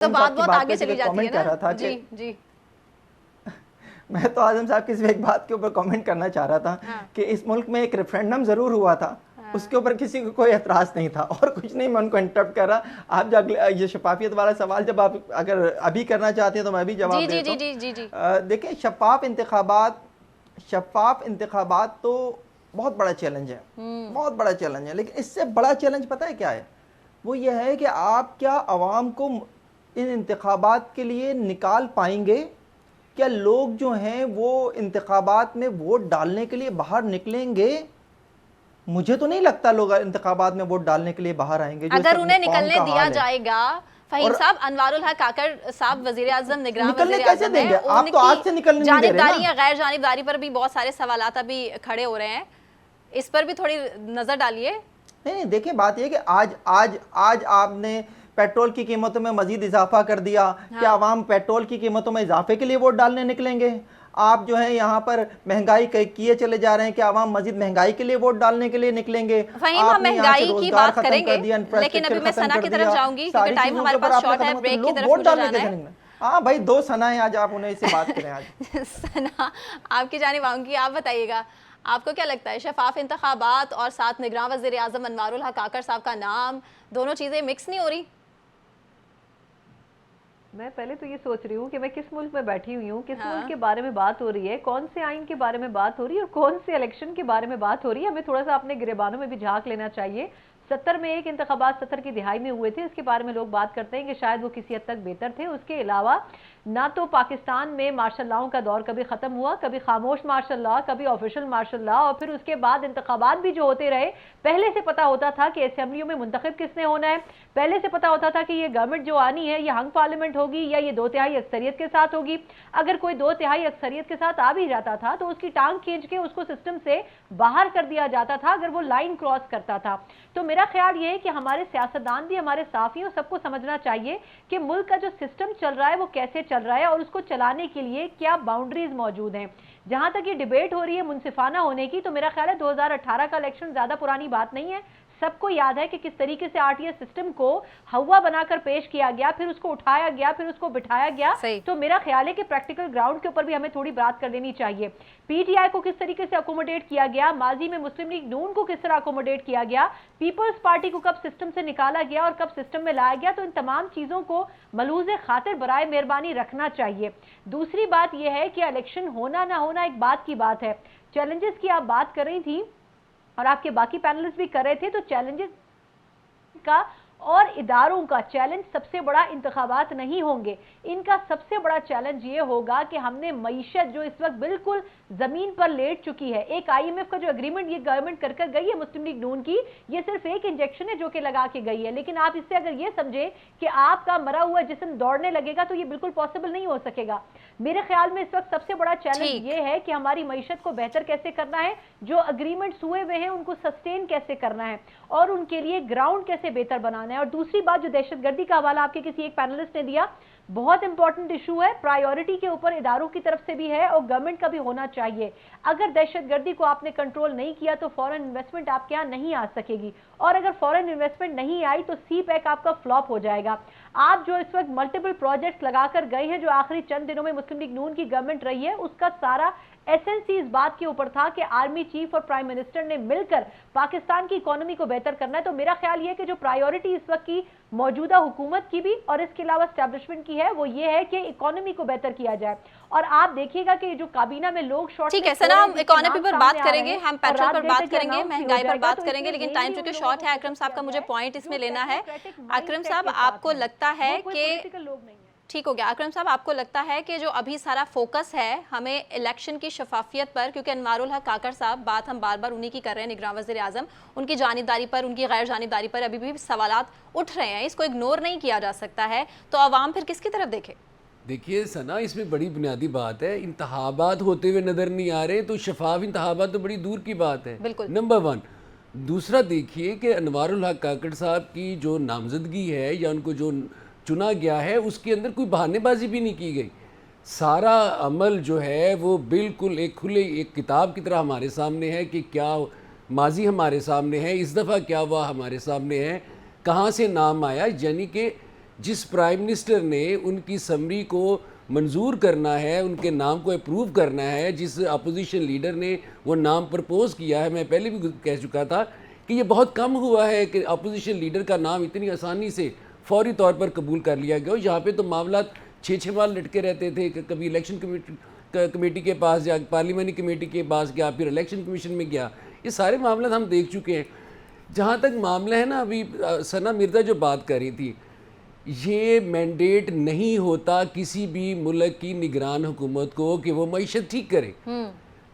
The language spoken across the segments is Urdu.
تو بات بہت آگے چلی جاتی ہے نا. جی جی میں تو اعظم صاحب کی صرف ایک بات کے اوپر کامنٹ کرنا چاہ رہا تھا کہ اس ملک میں ایک ریفرینڈم ضرور ہوا تھا, اس کے اوپر کسی کو کوئی اعتراض نہیں تھا, اور کچھ نہیں. میں ان کو انٹرپٹ کر رہا. آپ جب یہ شفافیت والا سوال جب آپ اگر ابھی کرنا چاہتے ہیں تو میں بھی جواب دیتا ہوں. دیکھیں شفاف انتخابات تو بہت بڑا چیلنج ہے, بہت بڑا چیلنج ہے, لیکن اس سے بڑا چیلنج پتہ ہے کیا ہے؟ وہ یہ ہے کہ آپ کیا عوام کو ان انتخابات کے لیے نکال پائیں گے؟ کیا لوگ جو ہیں وہ انتخابات میں ووٹ ڈالنے کے لیے باہر نکلیں گے؟ مجھے تو نہیں لگتا لوگ انتخابات میں ووٹ ڈالنے کے لیے باہر آئیں گے. اگر انہیں نکلنے دیا جائے گا, فہیم صاحب, انوار الحق کاکڑ صاحب وزیر اعظم, نگراں وزیر اعظم ہیں, آپ تو آج سے نکلنے نہیں دے رہے نا. جانبداری یا غیر جانبداری پر بھی بہت سارے سوالات ابھی کھڑے ہو رہے ہیں, اس پر بھی تھوڑی نظر ڈالیے. نہیں دیکھیں, بات یہ ہے کہ آج آپ نے پیٹرول کی قیمتوں میں مزید اضافہ کر دیا. کیا عوام پیٹرول کی قیمتوں میں اضافے کے لیے ووٹ ڈالنے نکلیں گے؟ آپ جو ہے یہاں پر مہنگائی کیے چلے جا رہے ہیں کہ عوام مزید مہنگائی کے لیے ووٹ ڈالنے کے لیے نکلیں گے. فہیم, ہم مہنگائی کی بات کریں گے, لیکن ابھی میں ثنا کی طرف جاؤں گی کیونکہ ٹائم ہمارے پاس شارٹ ہے, بریک کی طرف مجھے جانا ہے. ہاں بھائی, 2 ثنا ہیں آج, آپ انہیں سے بات کریں. آج ثنا آپ کی جانب آؤں گی. آپ بتائیے گا, آپ کو کیا لگتا ہے شفاف انتخابات اور ساتھ نگراں وزیر اعظم انوار الحق کاکڑ صاحب کا نام, دونوں چیزیں مکس نہیں ہو رہی؟ میں پہلے تو یہ سوچ رہی ہوں کہ میں کس ملک میں بیٹھی ہوئی ہوں, کس ملک کے بارے میں بات ہو رہی ہے, کون سے آئین کے بارے میں بات ہو رہی ہے, اور کون سے الیکشن کے بارے میں بات ہو رہی ہے. ہمیں تھوڑا سا اپنے گریبانوں میں بھی جھانک لینا چاہیے. 70 میں ایک انتخابات 70 کی دہائی میں ہوئے تھے, اس کے بارے میں لوگ بات کرتے ہیں کہ شاید وہ کسی حد تک بہتر تھے. اس کے علاوہ نہ تو پاکستان میں مارشل لاؤں کا دور کبھی ختم ہوا, کبھی خاموش مارشل لا, کبھی آفیشل مارشل لا, اور پھر اس کے بعد انتخابات بھی جو ہوتے رہے, پہلے سے پتا ہوتا تھا کہ اسمبلیوں میں منتخب کس نے ہونا ہے, پہلے سے پتا ہوتا تھا کہ یہ گورنمنٹ جو آنی ہے یہ ہنگ پارلیمنٹ ہوگی یا یہ 2/3 اکثریت کے ساتھ ہوگی. اگر کوئی 2/3 اکثریت کے ساتھ آ بھی جاتا تھا تو اس کی ٹانگ کھینچ کے اس کو سسٹم سے باہر کر دیا جاتا تھا اگر وہ لائن کراس کرتا تھا. تو میرا خیال یہ ہے کہ ہمارے سیاستدان بھی, ہمارے صحافیوں, سب کو سمجھنا چاہیے کہ ملک کا جو سسٹم چل رہا ہے وہ کیسے چل رہا ہے اور اس کو چلانے کے لیے کیا باؤنڈریز موجود ہیں. جہاں تک یہ ڈیبیٹ ہو رہی ہے منصفانہ ہونے کی, تو میرا خیال ہے 2018 کا الیکشن زیادہ پرانی بات نہیں ہے. سب کو یاد ہے کہ کس طریقے سے آر ٹی ایس سسٹم کو ہوا بنا کر پیش کیا گیا, پھر اس کو اٹھایا گیا, پھر اس کو بٹھایا گیا. تو میرا خیال ہے کہ پریکٹیکل گراؤنڈ کے اوپر بھی ہمیں تھوڑی بات کر لینی چاہیے. پی ٹی آئی کو کس طریقے سے اکوموڈیٹ کیا گیا, ماضی میں مسلم لیگ نون کو کس طرح اکوموڈیٹ کیا گیا, پیپلز پارٹی کو کب سسٹم سے نکالا گیا اور کب سسٹم میں لایا گیا, تو ان تمام چیزوں کو ملحوظ خاطر برائے مہربانی رکھنا چاہیے. دوسری بات یہ ہے کہ الیکشن ہونا نہ ہونا ایک بات کی بات ہے. چیلنجز کی آپ بات کر رہی تھی اور آپ کے باقی پینلسٹ بھی کر رہے تھے, تو چیلنجز کا اور اداروں کا چیلنج سب سے بڑا انتخابات نہیں ہوں گے. ان کا سب سے بڑا چیلنج یہ ہوگا کہ ہم نے معیشت جو اس وقت بالکل زمین پر لیٹ چکی ہے, ایک آئی ایم ایف کا جو اگریمنٹ یہ گورنمنٹ کر گئی ہے مسلم لیگ نون کی, یہ صرف ایک انجیکشن ہے جو کہ لگا کے گئی ہے. لیکن آپ اس سے اگر یہ سمجھے کہ آپ کا مرا ہوا جسم دوڑنے لگے گا تو یہ بالکل پاسبل نہیں ہو سکے گا. میرے خیال میں اس وقت سب سے بڑا چیلنج یہ ہے کہ ہماری معیشت کو بہتر کیسے کرنا ہے, جو اگریمنٹس ہوئے ہوئے ہیں ان کو سسٹین کیسے کرنا ہے, اور ان کے لیے گراؤنڈ کیسے بہتر بنانا ہے. اور دوسری بات جو دہشت گردی کا حوالہ آپ کے کسی ایک پینلسٹ نے دیا, بہت امپورٹنٹ ایشو ہے, پرائیورٹی کے اوپر اداروں کی طرف سے بھی ہے اور گورنمنٹ کا بھی ہونا چاہیے. اگر دہشت گردی کو آپ نے کنٹرول نہیں کیا تو فورن انویسٹمنٹ آپ کے یہاں نہیں آ سکے گی, اور اگر فورن انویسٹمنٹ نہیں آئی تو سی پیک آپ کا فلاپ ہو جائے گا. آپ جو اس وقت ملٹیپل پروجیکٹس لگا کر گئے ہیں جو آخری چند دنوں میں مسلم لیگ نون کی گورنمنٹ رہی ہے, اس کا سارا ایسنسی اس بات کے اوپر تھا کہ آرمی چیف اور پرائم منسٹر نے مل کر پاکستان کی اکانومی کو بہتر کرنا ہے. تو میرا خیال یہ کہ جو پرائیورٹی اس وقت کی موجودہ حکومت کی بھی اور اس کے علاوہ اسٹیبلشمنٹ کی ہے وہ یہ ہے کہ اکانومی کو بہتر کیا جائے. اور آپ دیکھیے گا کہ جو کابینہ میں لوگ شارٹ, ٹھیک ہے سنا, ہم اکانومی پر بات کریں گے, ہم پیٹرول پر بات کریں گے, مہنگائی پر بات کریں گے, لیکن ٹائم چونکہ شارٹ ہے. اکرم صاحب کا مجھے پوائنٹ اس میں لینا ہے. اکرم صاحب آپ کو لگتا ہے کہ ٹھیک ہو گیا, اکرم صاحب آپ کو لگتا ہے کہ جو ابھی سارا فوکس ہے ہمیں الیکشن کی شفافیت پر, کیونکہ انوار الحق کاکڑ صاحب بات ہم بار بار انہی کی کر رہے ہیں, نگراں وزیر اعظم, ان کی جانبداری پر, ان کی غیر جانبداری پر ابھی بھی سوالات اٹھ رہے ہیں, اس کو اگنور نہیں کیا جا سکتا ہے, تو عوام پھر کس کی طرف دیکھے؟ دیکھیے ثنا, اس میں بڑی بنیادی بات ہے, انتخابات ہوتے ہوئے نظر نہیں آ رہے تو شفاف انتخابات تو بڑی دور کی بات ہے, نمبر 1. دوسرا دیکھیے کہ انوار الحق کاکڑ صاحب کی جو نامزدگی ہے یا ان کو جو چنا گیا ہے اس کے اندر کوئی بہانے بازی بھی نہیں کی گئی. سارا عمل جو ہے وہ بالکل ایک کھلے ایک کتاب کی طرح ہمارے سامنے ہے کہ کیا ماضی ہمارے سامنے ہے, اس دفعہ کیا ہوا ہمارے سامنے ہے, کہاں سے نام آیا. یعنی کہ جس پرائم منسٹر نے ان کی سمری کو منظور کرنا ہے, ان کے نام کو اپروو کرنا ہے, جس اپوزیشن لیڈر نے وہ نام پرپوز کیا ہے, میں پہلے بھی کہہ چکا تھا کہ یہ بہت کم ہوا ہے کہ اپوزیشن لیڈر کا نام اتنی آسانی سے فوری طور پر قبول کر لیا گیا. یہاں پہ تو معاملات 6 ماہ لٹکے رہتے تھے, کہ کبھی الیکشن کمیٹی کے پاس گیا, پارلیمانی کمیٹی کے پاس گیا, پھر الیکشن کمیشن میں گیا. یہ سارے معاملات ہم دیکھ چکے ہیں. جہاں تک معاملہ ہے نا, ابھی ثنا مرزا جو بات کر رہی تھی, یہ مینڈیٹ نہیں ہوتا کسی بھی ملک کی نگران حکومت کو کہ وہ معیشت ٹھیک کرے.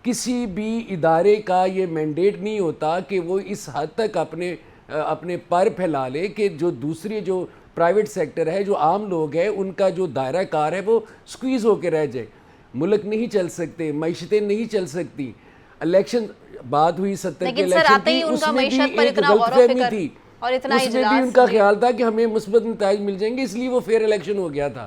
کسی بھی ادارے کا یہ مینڈیٹ نہیں ہوتا کہ وہ اس حد تک اپنے پر پھیلا لے کہ جو دوسرے جو پرائیویٹ سیکٹر ہے, جو عام لوگ ہیں, ان کا جو دائرہ کار ہے وہ سکویز ہو کے رہ جائے. ملک نہیں چل سکتے, معیشتیں نہیں چل سکتی. الیکشن بات ہوئی 70 کے الیکشن کی, اس میں بھی ایک غلط فہمی تھی, اس میں بھی ان کا خیال تھا کہ ہمیں مثبت نتائج مل جائیں گے, اس لیے وہ فیئر الیکشن ہو گیا تھا.